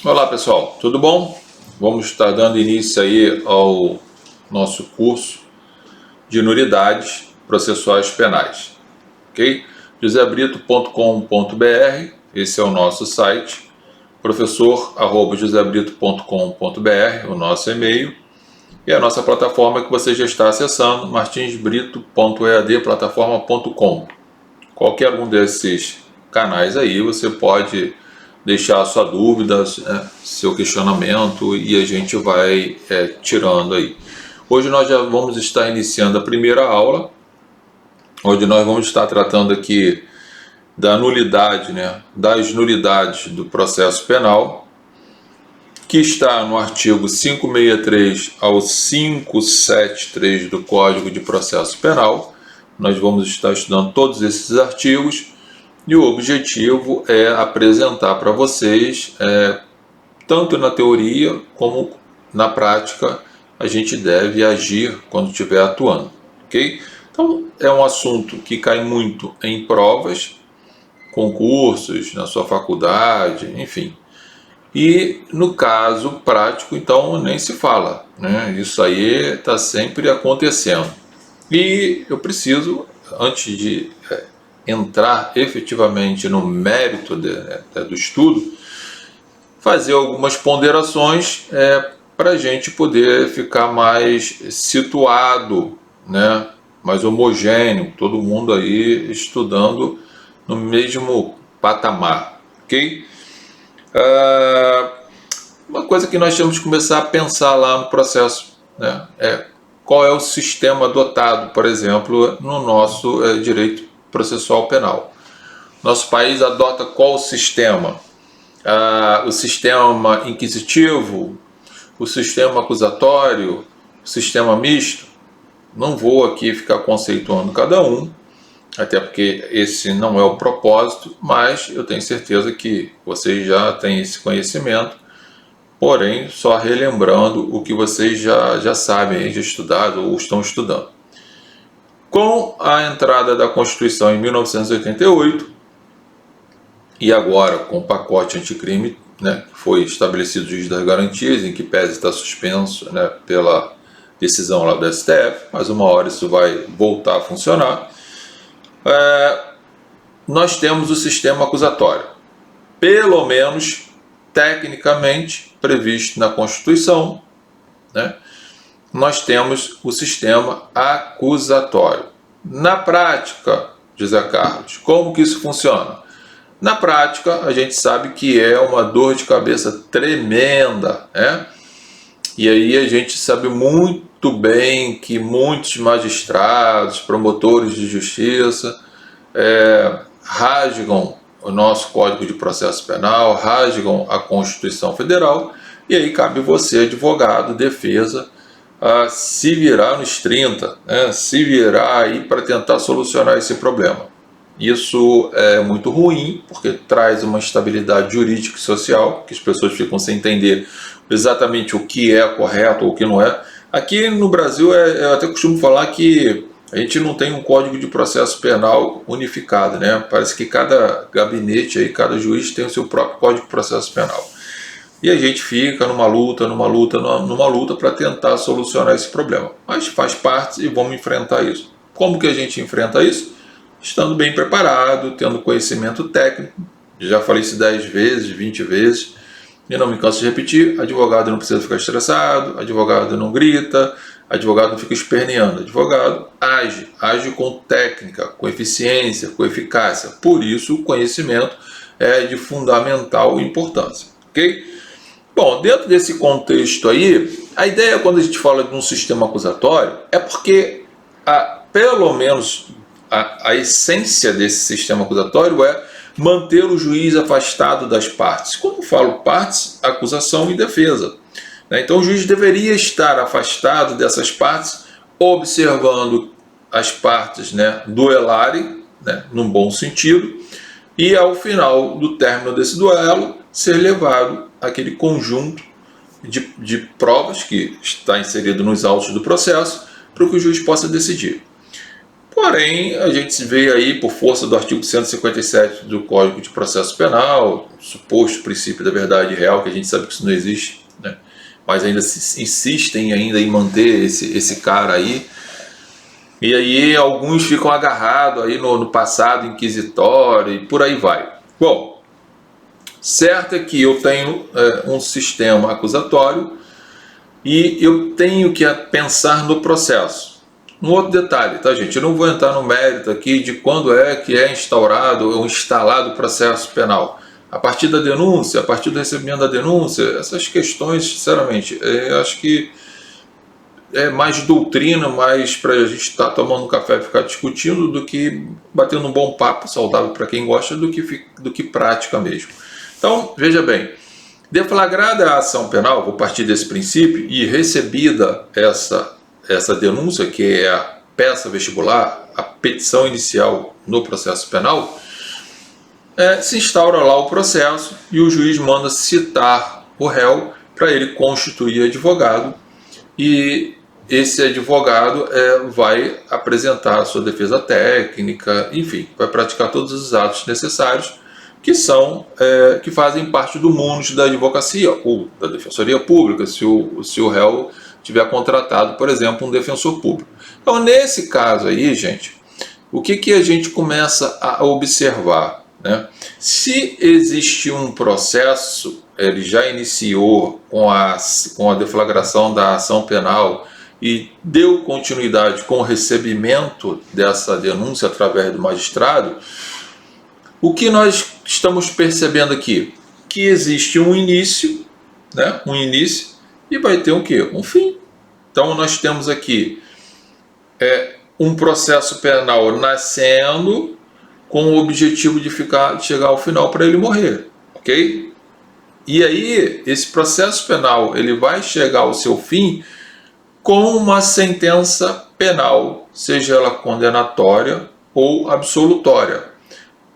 Olá pessoal, tudo bom? Vamos estar dando início aí ao nosso curso de nulidades processuais penais, ok? josebrito.com.br, esse é o nosso site, professor@josebrito.com.br, o nosso e-mail, e a nossa plataforma que você já está acessando, martinsbrito.eadplataforma.com. Qualquer um desses canais aí você pode deixar a sua dúvida, seu questionamento, e a gente vai tirando aí. Hoje nós já vamos estar iniciando a primeira aula, onde nós vamos estar tratando aqui da nulidade, das nulidades do processo penal, que está no artigo 563 ao 573 do Código de Processo Penal. Nós vamos estar estudando todos esses artigos. E o objetivo é apresentar para vocês, tanto na teoria como na prática, a gente deve agir quando estiver atuando, ok? Então, é um assunto que cai muito em provas, concursos, na sua faculdade, enfim. E no caso prático, então, nem se fala, né? Isso aí está sempre acontecendo. E eu preciso, antes de entrar efetivamente no mérito do estudo, fazer algumas ponderações para a gente poder ficar mais situado, mais homogêneo, todo mundo aí estudando no mesmo patamar, ok? Uma coisa que nós temos que começar a pensar lá no processo, é qual é o sistema adotado, por exemplo, no nosso direito processual penal. Nosso país adota qual sistema? O sistema inquisitivo, o sistema acusatório, o sistema misto? Não vou aqui ficar conceituando cada um, até porque esse não é o propósito, mas eu tenho certeza que vocês já têm esse conhecimento, porém, só relembrando o que vocês já sabem, já estudaram ou estão estudando. Com a entrada da Constituição em 1988, e agora com o pacote anticrime, que foi estabelecido o juiz das garantias, em que pese está suspenso pela decisão lá do STF, mas uma hora isso vai voltar a funcionar, nós temos o sistema acusatório, pelo menos tecnicamente previsto na Constituição, nós temos o sistema acusatório. Na prática, José Carlos, como que isso funciona? Na prática, a gente sabe que é uma dor de cabeça tremenda, E aí a gente sabe muito bem que muitos magistrados, promotores de justiça, rasgam o nosso Código de Processo Penal, rasgam a Constituição Federal, e aí cabe você, advogado, defesa, a se virar nos 30, se virar aí para tentar solucionar esse problema. Isso é muito ruim, porque traz uma instabilidade jurídica e social, que as pessoas ficam sem entender exatamente o que é correto ou o que não é. Aqui no Brasil, eu até costumo falar que a gente não tem um Código de Processo Penal unificado, Parece que cada gabinete, aí, cada juiz tem o seu próprio Código de Processo Penal. E a gente fica numa luta para tentar solucionar esse problema. Mas faz parte e vamos enfrentar isso. Como que a gente enfrenta isso? Estando bem preparado, tendo conhecimento técnico. Já falei isso 10 vezes, 20 vezes, e não me canso de repetir: advogado não precisa ficar estressado, advogado não grita, advogado não fica esperneando, advogado age com técnica, com eficiência, com eficácia. Por isso o conhecimento é de fundamental importância, ok? Bom, dentro desse contexto aí, a ideia quando a gente fala de um sistema acusatório é porque, pelo menos, a essência desse sistema acusatório é manter o juiz afastado das partes. Como falo partes, acusação e defesa. Então o juiz deveria estar afastado dessas partes, observando as partes duelarem, num bom sentido, e ao final do término desse duelo, ser levado aquele conjunto de provas que está inserido nos autos do processo para que o juiz possa decidir. Porém, a gente se vê aí, por força do artigo 157 do Código de Processo Penal, suposto princípio da verdade real, que a gente sabe que isso não existe, né? Mas ainda insistem ainda em manter esse cara aí. E aí alguns ficam agarrados aí no passado inquisitório e por aí vai. Bom, certo é que eu tenho um sistema acusatório e eu tenho que pensar no processo. Um outro detalhe, tá, gente? Eu não vou entrar no mérito aqui de quando é que é instaurado ou instalado o processo penal. A partir da denúncia, a partir do recebimento da denúncia, essas questões, sinceramente, eu acho que é mais doutrina, mais para a gente estar tomando um café e ficar discutindo, do que batendo um bom papo saudável para quem gosta, do que prática mesmo. Então, veja bem, deflagrada a ação penal, vou partir desse princípio, e recebida essa denúncia, que é a peça vestibular, a petição inicial no processo penal, se instaura lá o processo e o juiz manda citar o réu para ele constituir advogado, e esse advogado vai apresentar a sua defesa técnica, enfim, vai praticar todos os atos necessários que fazem parte do mundo da advocacia ou da defensoria pública, se o réu tiver contratado, por exemplo, um defensor público. Então, nesse caso aí, gente, o que a gente começa a observar, né? Se existe um processo, ele já iniciou com a deflagração da ação penal e deu continuidade com o recebimento dessa denúncia através do magistrado, o que nós estamos percebendo aqui? Que existe um início, né? Um início, e vai ter um quê? Um fim. Então nós temos aqui um processo penal nascendo com o objetivo de chegar ao final para ele morrer, ok? E aí esse processo penal ele vai chegar ao seu fim com uma sentença penal, seja ela condenatória ou absolutória,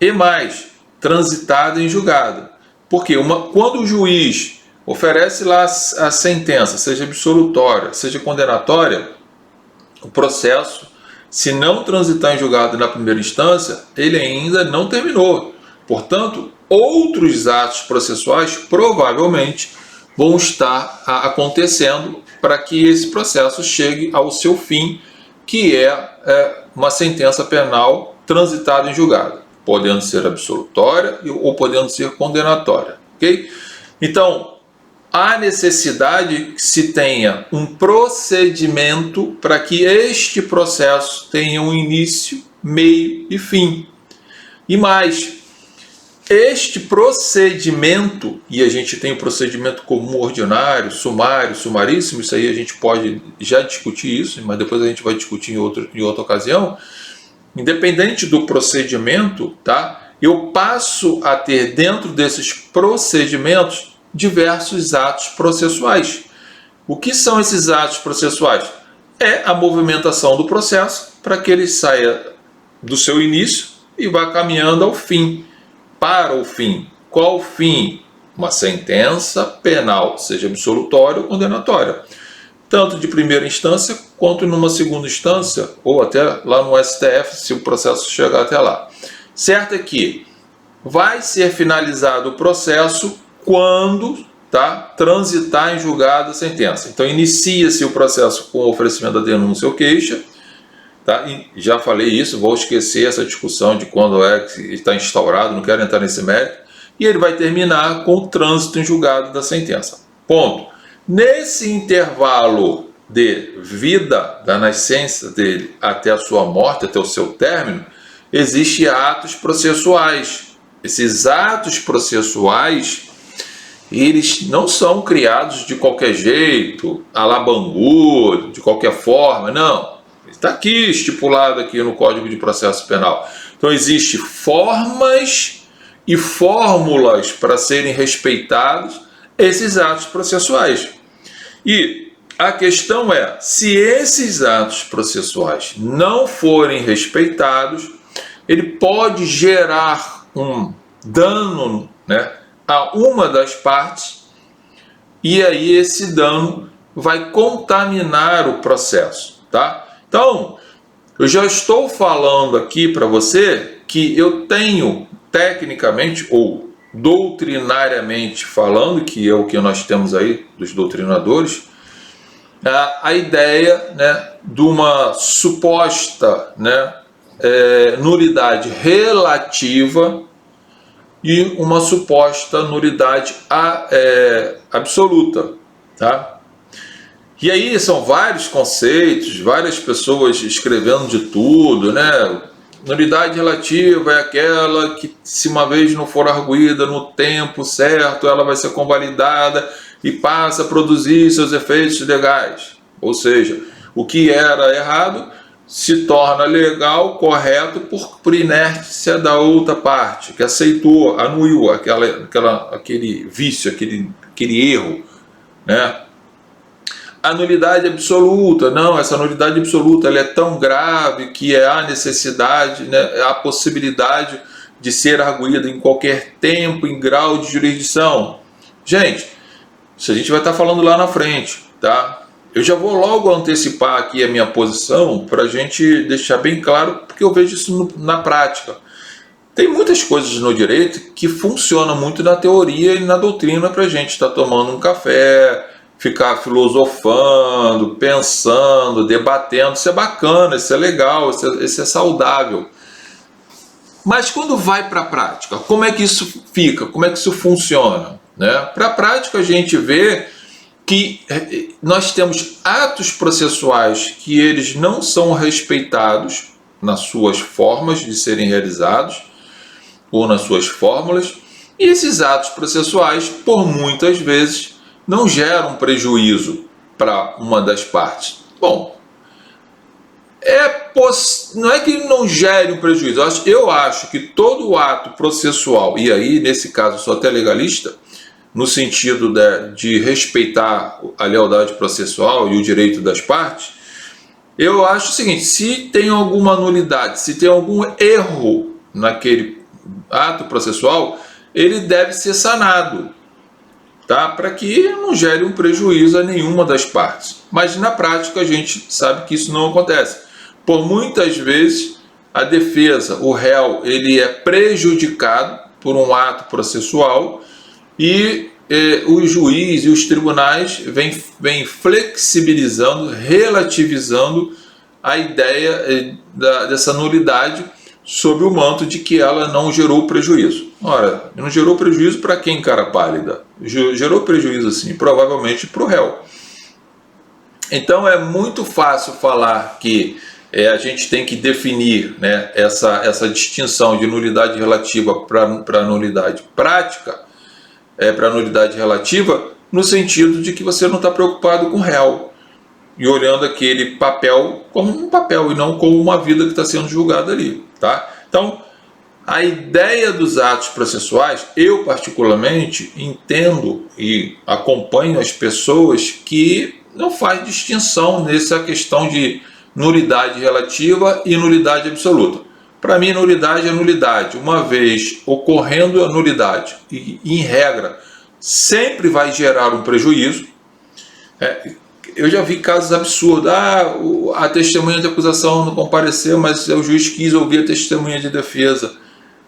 e mais, transitada em julgado. Porque quando o juiz oferece lá a sentença, seja absolutória, seja condenatória, o processo, se não transitar em julgado na primeira instância, ele ainda não terminou. Portanto, outros atos processuais provavelmente vão estar acontecendo para que esse processo chegue ao seu fim, que é uma sentença penal transitada em julgado, podendo ser absolutória ou podendo ser condenatória, ok? Então, há necessidade que se tenha um procedimento para que este processo tenha um início, meio e fim. E mais, este procedimento, e a gente tem o procedimento comum ordinário, sumário, sumaríssimo, isso aí a gente pode já discutir isso, mas depois a gente vai discutir em outra ocasião. Independente do procedimento, tá? Eu passo a ter dentro desses procedimentos diversos atos processuais. O que são esses atos processuais? É a movimentação do processo para que ele saia do seu início e vá caminhando ao fim. Para o fim. Qual fim? Uma sentença penal, seja absolutória ou condenatória. Tanto de primeira instância quanto numa segunda instância, ou até lá no STF, se o processo chegar até lá. Certo é que vai ser finalizado o processo quando transitar em julgado a sentença. Então inicia-se o processo com o oferecimento da denúncia ou queixa, e já falei isso, vou esquecer essa discussão de quando que está instaurado, não quero entrar nesse mérito, e ele vai terminar com o trânsito em julgado da sentença. Ponto. Nesse intervalo de vida, da nascença dele até a sua morte, até o seu término, existem atos processuais. Esses atos processuais, eles não são criados de qualquer jeito, à la Bangu, de qualquer forma, não. Está aqui, estipulado aqui no Código de Processo Penal. Então, existem formas e fórmulas para serem respeitados esses atos processuais. E a questão é, se esses atos processuais não forem respeitados, ele pode gerar um dano, a uma das partes, e aí esse dano vai contaminar o processo, tá? Então, Eu já estou falando aqui para você que eu tenho, tecnicamente ou doutrinariamente falando, que é o que nós temos aí dos doutrinadores, a ideia, né, de uma suposta, né, nulidade relativa e uma suposta nulidade absoluta, tá? E aí são vários conceitos, várias pessoas escrevendo de tudo, né? Nulidade relativa é aquela que, se uma vez não for arguída no tempo certo, ela vai ser convalidada e passa a produzir seus efeitos legais. Ou seja, o que era errado se torna legal, correto, por inércia da outra parte, que aceitou, anuiu aquele vício, aquele erro, né? A nulidade absoluta, não, essa nulidade absoluta ela é tão grave que há necessidade, né, há possibilidade de ser arguída em qualquer tempo, em grau de jurisdição. Gente, isso a gente vai estar falando lá na frente, tá? Eu já vou logo antecipar aqui a minha posição para a gente deixar bem claro, porque eu vejo isso na prática. Tem muitas coisas no direito que funcionam muito na teoria e na doutrina para a gente estar tomando um café, ficar filosofando, pensando, debatendo. Isso é bacana, isso é legal, isso é saudável. Mas quando vai para a prática, como é que isso fica? Como é que isso funciona? Né? Para a prática a gente vê que nós temos atos processuais que eles não são respeitados nas suas formas de serem realizados ou nas suas fórmulas, e esses atos processuais, por muitas vezes, não geram prejuízo para uma das partes. Bom, não é que não gere um prejuízo, eu acho que todo ato processual, e aí nesse caso eu sou até legalista, no sentido de respeitar a lealdade processual e o direito das partes, eu acho o seguinte: se tem alguma nulidade, se tem algum erro naquele ato processual, ele deve ser sanado, tá? Para que não gere um prejuízo a nenhuma das partes. Mas na prática a gente sabe que isso não acontece. Por muitas vezes a defesa, o réu, ele é prejudicado por um ato processual e o juiz e os tribunais vêm flexibilizando, relativizando a ideia dessa nulidade sob o manto de que ela não gerou prejuízo. Ora, não gerou prejuízo para quem, cara pálida? Gerou prejuízo, sim, provavelmente para o réu. Então é muito fácil falar que a gente tem que definir, né, essa distinção de nulidade relativa para nulidade prática, para nulidade relativa, no sentido de que você não está preocupado com o réu e olhando aquele papel como um papel e não como uma vida que está sendo julgada ali, tá? Então, a ideia dos atos processuais, eu particularmente entendo e acompanho as pessoas que não faz distinção nessa questão de nulidade relativa e nulidade absoluta. Para mim, nulidade é nulidade. Uma vez ocorrendo a nulidade, e em regra, sempre vai gerar um prejuízo. Eu já vi casos absurdos. A testemunha de acusação não compareceu, mas o juiz quis ouvir a testemunha de defesa.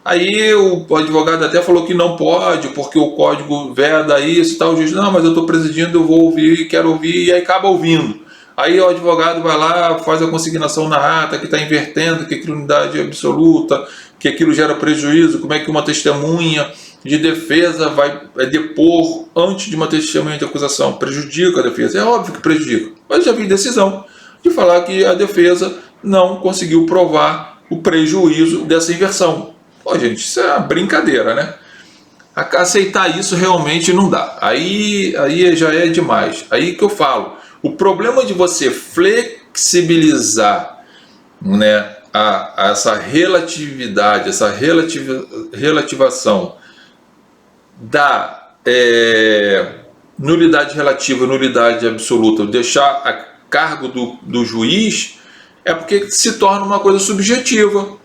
Aí o advogado até falou que não pode, porque o código veda isso e tal. O juiz, não, mas eu estou presidindo, eu vou ouvir, quero ouvir, e aí acaba ouvindo. Aí o advogado vai lá, faz a consignação na ata, que está invertendo, que aquilo é unidade absoluta, que aquilo gera prejuízo, como é que uma testemunha de defesa vai depor antes de uma testemunha de acusação. Prejudica a defesa? É óbvio que prejudica. Mas já vi decisão de falar que a defesa não conseguiu provar o prejuízo dessa inversão. Pô, gente, isso é uma brincadeira, né? Aceitar isso realmente não dá. Aí já é demais. Aí que eu falo. O problema de você flexibilizar, né, essa relatividade, essa relativação da nulidade relativa e nulidade absoluta, deixar a cargo do juiz, é porque se torna uma coisa subjetiva.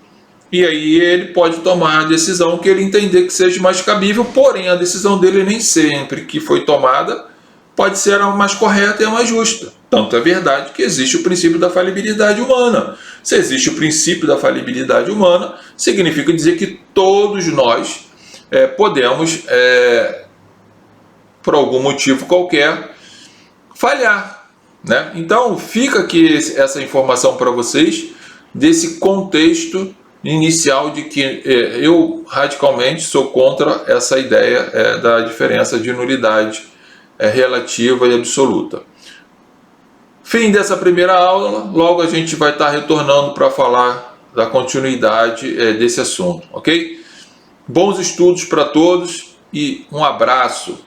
E aí ele pode tomar a decisão que ele entender que seja mais cabível, porém a decisão dele nem sempre que foi tomada pode ser a mais correta e a mais justa. Tanto é verdade que existe o princípio da falibilidade humana. Se existe o princípio da falibilidade humana, significa dizer que todos nós podemos, por algum motivo qualquer, falhar, né? Então fica aqui essa informação para vocês, desse contexto inicial de que eu radicalmente sou contra essa ideia da diferença de nulidade relativa e absoluta. Fim dessa primeira aula, logo a gente vai estar retornando para falar da continuidade desse assunto, ok? Bons estudos para todos e um abraço.